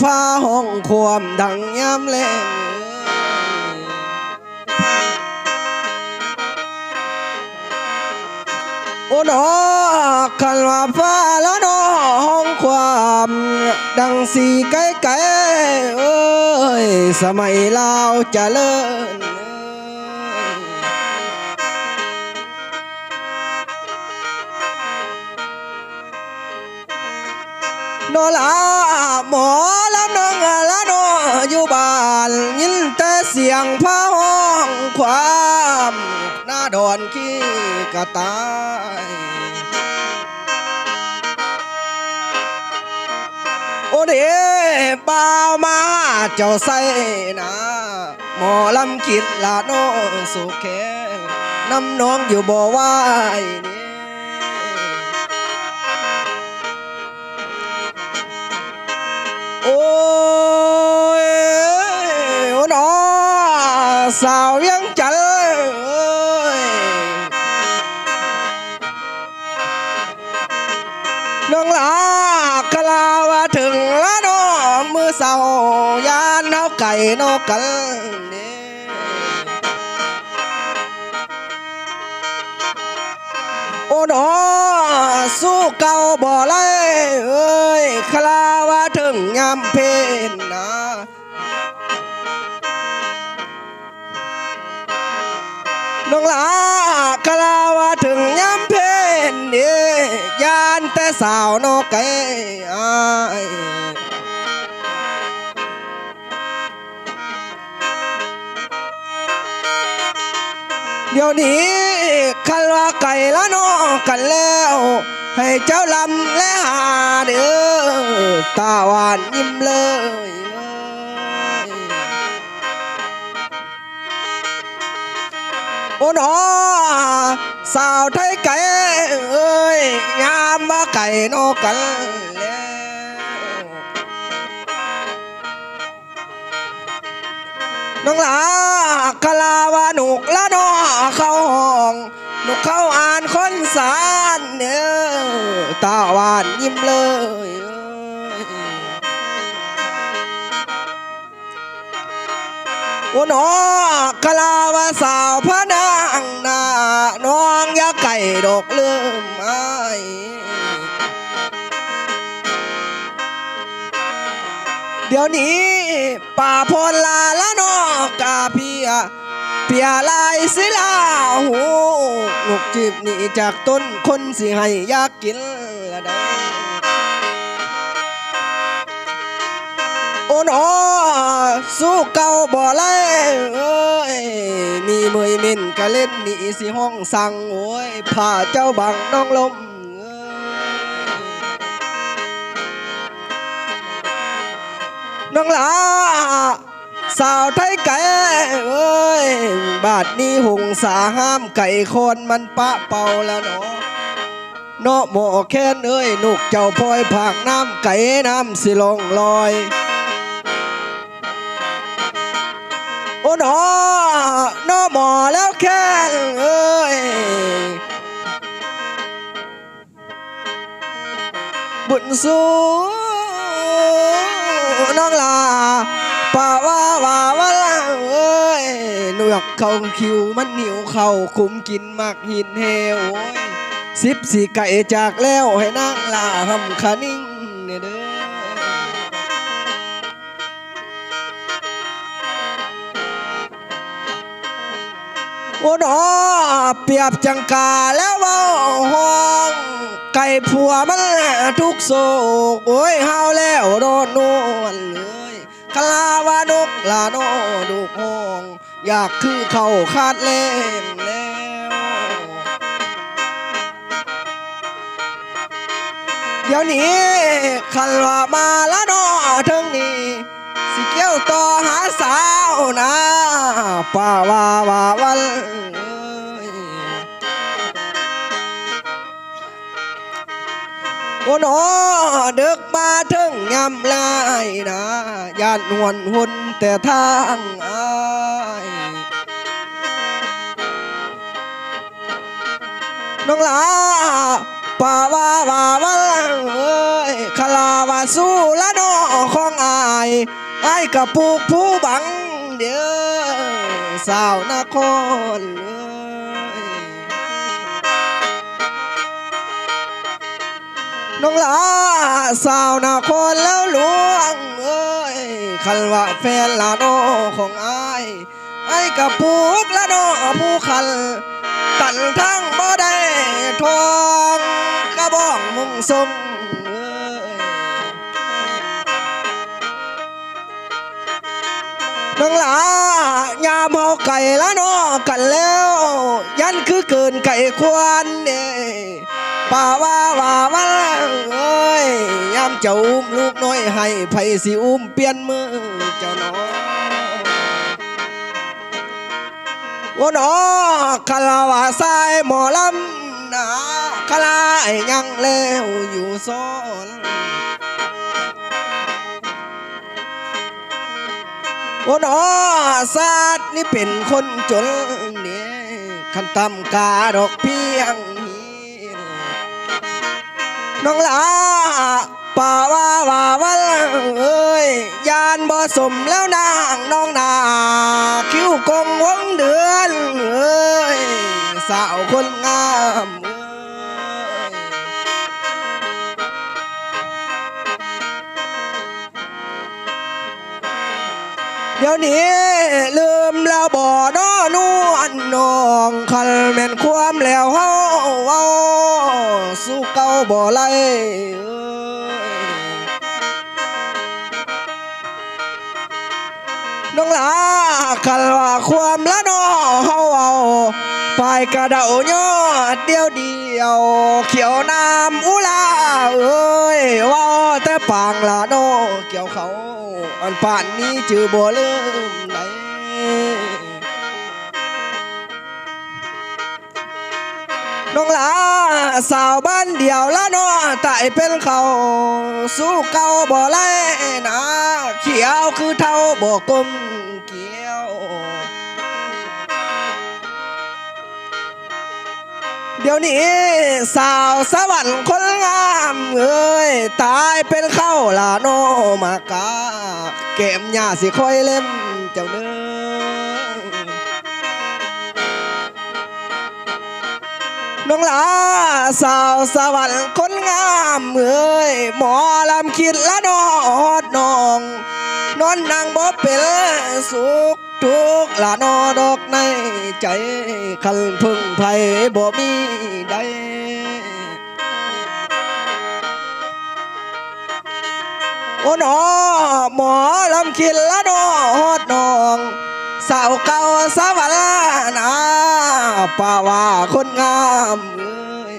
พาห้องความดังยามแลงโอ้หนอคันว่าฟ้าแล้วหนอห้องความดังสีไกลไกลเอ้ยสมัยลาวเจริญโนลาหมอลำนองละโนอยู่บ้านยินแต่เสียงพาห้องความหน้าดอนขี้กระต่ายโอเดบ่าวมาเจ้าใส่นะหมอลำคิดละโนสุขแค่น้ำน้องอยู่บ่ไหวนี่โอ้ยโอ้หนอสาวยังจันน้องลากะลาว่าถึงละน้อมือเศร้ายานเฮาไก่นอกกันนี่โอ้หนอสู้เก่าบ่ไล่เอ้ยคลาว่าถึงยามเพนนะน้องลากะลาว่าถึงยามเพนนี่ยานแต่สาวนอกไก่เดี๋ยวนี้คันว่าไก่ละนอกันแล้วให้เจ้าลำและหาเด้อตาหวานยิ้มเลยโอ้หนอสาวไทยไก่เอ้ยยามว่าไก่นอกันแล้วน้องลากะลาว่าหนุกละนอเข้าห้องหนุกเข้าอ่านคนสารเนี่ยตาหวานยิ้มเลยโอ้หนอกะลาว่าสาวพระนางนาน้องยาไก่ดอกเลื่อมไม้เดี๋ยวนี้ป่าพลลาละนอกาเพียลายสิลาหูลูกจีบหนีจากต้นคนสิให้อยากกินละได้โอ้หนอสู้เก่าบ่ไล่เอ้ยมีมือมินกะเล่นหนีสิห้องสั่งโอ้ยผ่าเจ้าบังน้องลมน้องลาสาวไทยไก่เอ้ยบาดนี้หงสาห้ามไก่คนมันปะเป่าแล้วเนาะเนาะหมอแค้นเอ้ยนุกเจ้าพลอยผากน้ำไก่น้ำสิลงลอยโอ้หนอเนาะหมอแล้วแค้นเอ้ยบุญสู้น้องลาป่าว่าเอ้ยหนูอยากเข้าคิวมันหิวเข่าคุมกินมากหินเฮวโอ้ย14ไก่จากแล้วให้นางลาหำขานิ่งเนี่ยเด้อโอ้หนอเปรียบจังกาแล้วว่าห้องไก่ผัวมันทุกโศกโอ้ยเฮาแล้วโดนนวลเลยคลาวานกลาโนดุกห้องอยากคือเขาคาดเล่นแล้วเดี๋ยวนี้คันว่ามาละนอทั้งนี้สิเกี่ยวต่อหาสาวนะป่าว่าวันโอ้หนอเดึกมาถึงยำลายนะยานหวนหุ่นแต่ทางอ้ายน้องลาป่าว่าเอ้ยคลาว่าสู้ละนอของอ้า ไอ้กระปุกผู้บังเด้อสาวนครน้องหลาสาวนครแล้วหลวงเอ้ยคันว่าแฟนละน้อของไอ้กระปุกละน้อผู้คันตันทั้งบ่ได้ทองกระบอกมุ่งทรงน้องหลายามเฮาไก่ละน้อกันแล้วยันคือเกินไก่ควรเนี่ยป่าว่าเอ้ยยามเจ้าอุ้มลูกน้อยให้ไผสิอุ้มเปลี่ยนมือเจ้าน้อโอ้น้อคาลาวาสายหมอลำนะคาลายังแล้วอยู่ซ้อนโอ้น้อศาสตร์นี่เป็นคนจนเนี่ยคันตำกาดอกเพียงน้องหลาป่าว่าเอ้ยยานบ่สมแล้วนางน้องนาคิ้วกงวงเดือนเอ้ยสาวคนงามเดี๋ยวนี้ลืมแล้วบ่น้อนวลน้องคันแม่นความแล้วเฮาเว้าสู้เก่าบ่ไหลน้องหลาคันว่าความละน้อเฮาเอาไปกระเดายอดเดียวเขียวน้ำอุลาเอ้ยว่าแต่ปางละน้อเกี่ยวเขาอันป่านนี้จือบ่ลืมไหนน้องหลาสาวบ้านเดียวละน้อไต่เป็นเขาสู้เก่าบ่ไล่นะเขียวคือเท่าบ่กลมเกี่ยวเดี๋ยวนี้สาวสวรรค์คนงามเอ้ยตายเป็นเข้าละน้อมากาเก็บหญ้าสิค่อยเล่นเจ้าเนื้อน้องหลาสาวสวรรค์คนงามเอ้ยหมอลำคิดละน้อฮอดน้องนอนนั่งบ่เป็นสุขทุกข์ละน้อดอกในใจคันพึ่งไผบ่มีใดโอ้น้อหมอลำคิดละน้อฮอดน้องสาวเก่าสวรรค์นะป่าว่าคนงามเอ้ย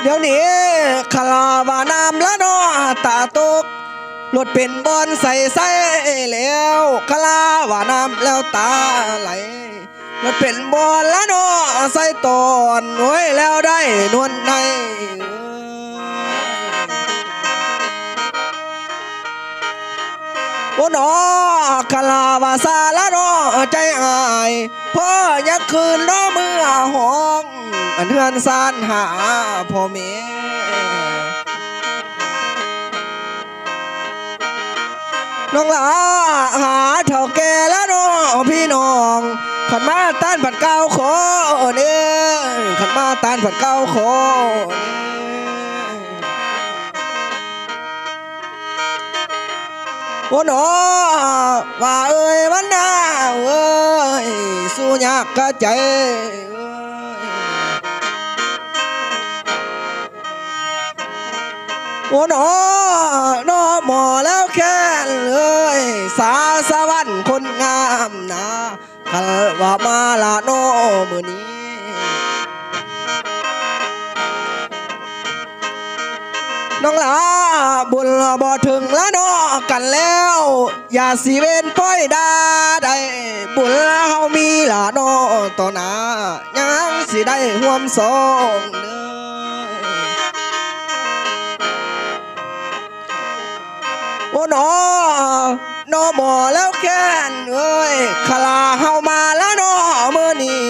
เดี๋ยวนี้คลาบานามละน้อตาตกรถเป็นบอนใส่แล้วคลาบานามแล้วตาไหลรถเป็นบอนละน้อใส่ตอนหน่วยแล้วได้นวลในโอ้น้อคลาวาซาละน้อใจอายพ่อยักคืนน้อเมื่อห้องอันเฮือนซานหาพ่อแม่น้องหลาหาเท่าแก่ละน้อพี่น้องขันมาต้านผัดเก้าขอเนี่ยขันมาต้านผัดเก้าขอโอ้หนอว่าเอ้ยวันนาเอ้ยสู้ยากกะใจโอ้หนอนอหมอแล้วแค่เอ้ยสาสวรรค์คนงามนะคันว่ามาละโนมื้อนี้น้องหลาบุญบ่ถึงละน้อกันแล้วอย่าสิเว้นป้อยดาได้บุญเฮามีละน้อต่อหน้ายังสิได้ร่วมสองเด้อโอ้น้อหมอแล้วแค้นเอ้ยคลาเฮามาละน้อมื้อนี้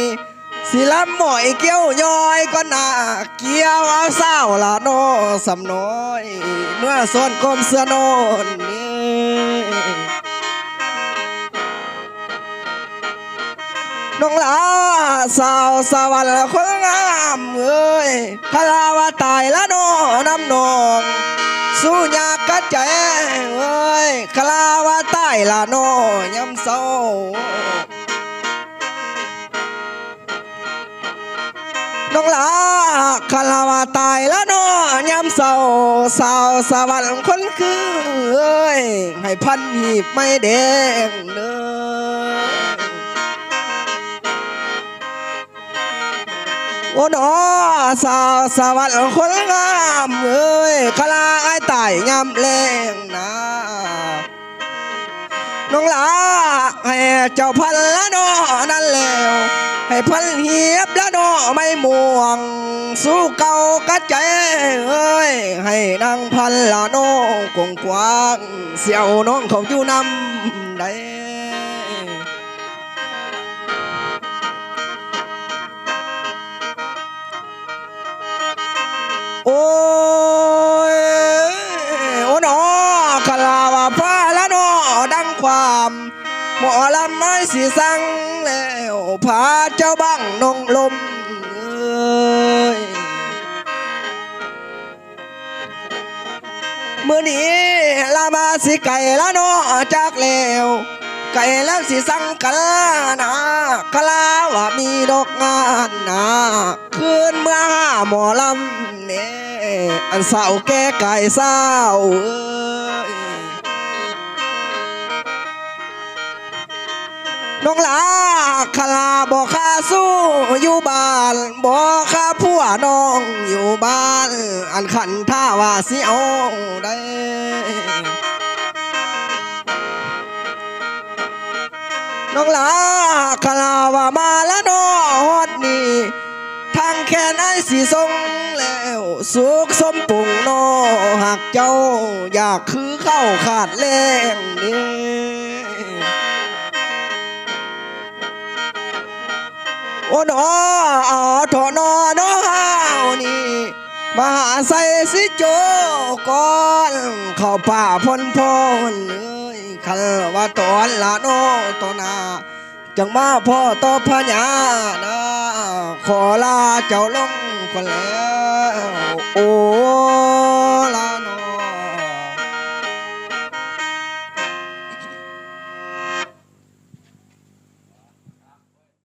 สิ สิลำหมอยเกี้ยวย้อยก็น่าเกี้ยวเอาเศร้าละโนสำน้อยเมื่อส่วนกลมเสื้อโนนนี่น้องลาสาวสวรรค์คนงามเอ้ยคลาวาตายละโนน้ำนองสู้ยากกะใจเอ้ยคลาวาตายละโนยำเศร้าน้องลาคลาวาตายละโนยำเศร้าสาวสวรรค์คนคือเอ้ยให้พันหีบไม่แดงเด้อโอ้หนอสาวสวรรค์คนงามเอ้ยคลาไอ้ตายยำแรงนะน้องลาให้เจ้าพันละโนนั่นแล้วให้พันเหียบละโนไม่ม่วงสู้เก่ากะใจเอ้ยให้นางพันละโนกงกว้างเสี่ยวน้องเขาอยู่นำได้โอ้ยโอ้หนอคลาวาฟ้าละโนดังความหมอลำไม้สีสังแล้วพาเจ้าบังนงลมเอ้ยมื่อนี้ลามาสิไก่ละโนจากแล้วไก่แล้วสิสังกันนะคลาว่ามีดอกงานนะคืนเมื่อหมอลำเนี่ยอันเศร้าแก่ไก่เศร้าเอ้ยน้องลาคลาบอกข้าสู้อยู่บ้านบอกข้าผัวน้องอยู่บ้านอันขันท่าว่าสิเอาได้น้องลาคลาว่ามาแล้วน้อฮอดนี่ทางแค่ไหนสิทรงแล้วสุขสมปุ่งน้อหากเจ้าอยากคือเข้าขาดแรงนี่โอ้หนออ๋อถอนอน้อห้าวนี่มาหาใส่สิโจก่อนเข้าป่าพนพนเอ้ยคันว่าตอนละโนตอนาจังมาพ่อต่อพญานะขอลาเจ้าลงคนแล้วโอ้ลา